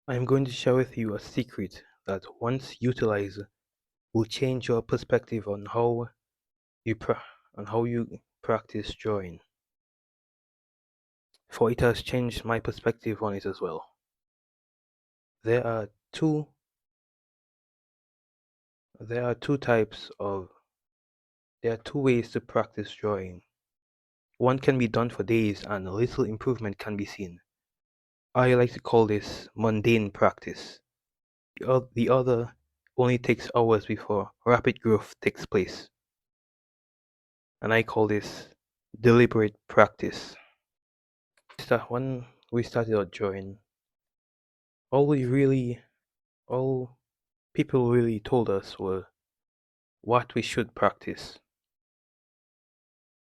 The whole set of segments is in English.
I'm going to share with you a secret that once utilized will change your perspective on how you practice drawing. For it has changed my perspective on it as well. There are two there are two types of there are two ways to practice drawing. One can be done for days and a little improvement can be seen. I like to call this mundane practice. The other only takes hours before rapid growth takes place. And I call this deliberate practice. When we started out drawing, all we really, all people really told us were what we should practice.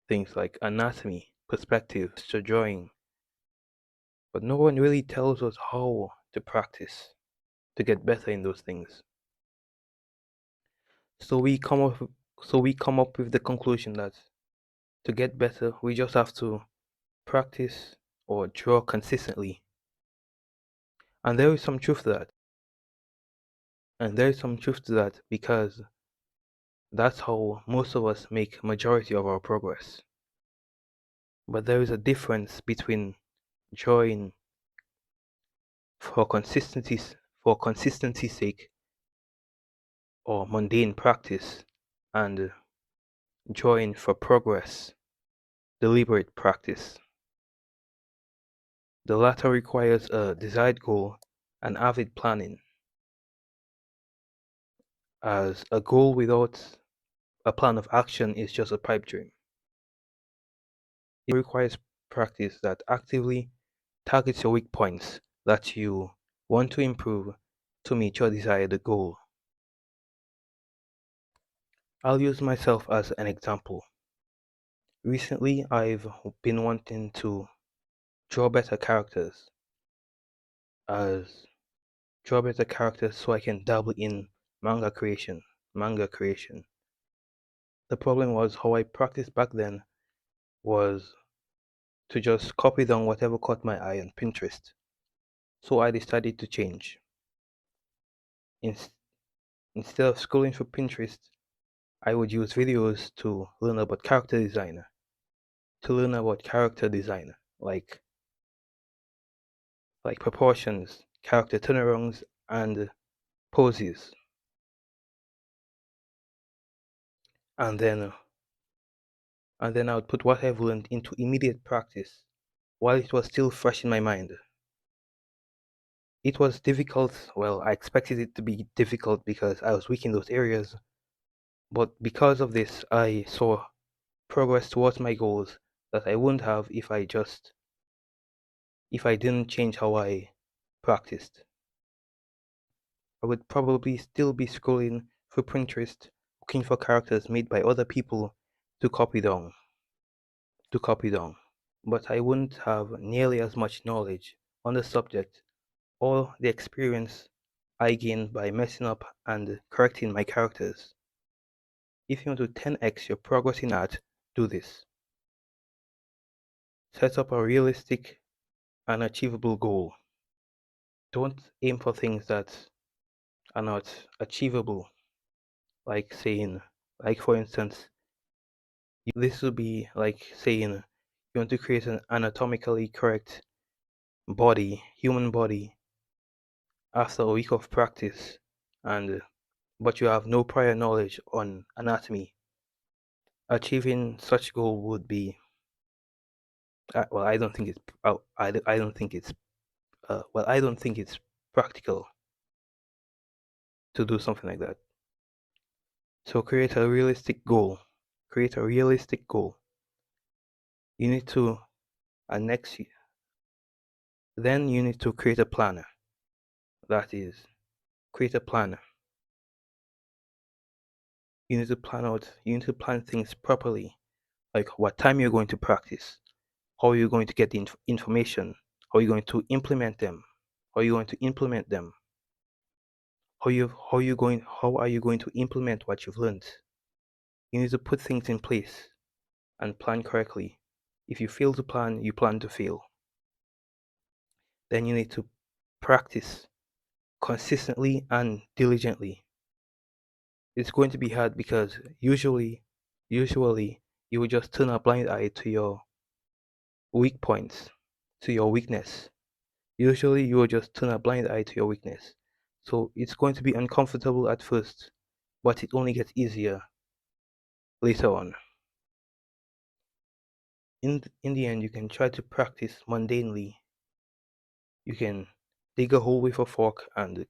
Things like anatomy, perspective, to drawing. But no one really tells us how to practice to get better in those things. So we come up, so we come up with the conclusion that to get better, we just have to practice or draw consistently. And there is some truth to that. And there is some truth to that because that's how most of us make majority of our progress. But there is a difference between drawing for consistency's sake or mundane practice and drawing for progress, deliberate practice. The latter requires a desired goal and avid planning, as a goal without a plan of action is just a pipe dream. It requires practice that actively targets your weak points that you want to improve to meet your desired goal. I'll use myself as an example. Recently, I've been wanting to draw better characters, as draw better characters so I can dabble in manga creation. Manga creation. The problem was how I practiced back then was to just copy down whatever caught my eye on Pinterest. So I decided to change. In, Instead of scrolling through Pinterest, I would use videos to learn about character design. Like proportions, character turnarounds, and poses. And then I would put what I've learned into immediate practice while it was still fresh in my mind. It was difficult. Well, I expected it to be difficult because I was weak in those areas, but because of this, I saw progress towards my goals that I wouldn't have if I didn't change how I practiced. I would probably still be scrolling through Pinterest looking for characters made by other people to copy down, to copy down. But I wouldn't have nearly as much knowledge on the subject or the experience I gained by messing up and correcting my characters. If you want to 10x your progress in art, do this. Set up a realistic and achievable goal. Don't aim for things that are not achievable, like saying, like for instance, this would be like saying you want to create an anatomically correct human body, after a week of practice, and but you have no prior knowledge on anatomy. Achieving such goal would be well, I don't think it's I don't think it's well, I don't think it's practical to do something like that. So create a realistic goal. Create a realistic goal. You need to annex. Then you need to create a planner. That is, create a planner. You need to plan out. You need to plan things properly, like what time you're going to practice, how you're going to get the information, how you're going to implement them, how you're going to implement them, how are you going to implement what you've learned. You need to put things in place and plan correctly. If you fail to plan, you plan to fail. Then you need to practice. consistently and diligently. It's going to be hard because usually you will just turn a blind eye to your weak points, to your weakness. Usually you will just turn a blind eye to your weakness. So it's going to be uncomfortable at first, but it only gets easier later on. In the end, you can try to practice mundanely. You can dig a hole with a fork and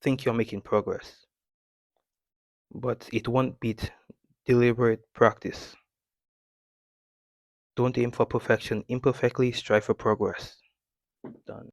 think you're making progress, but it won't beat deliberate practice. Don't aim for perfection, imperfectly strive for progress. Done.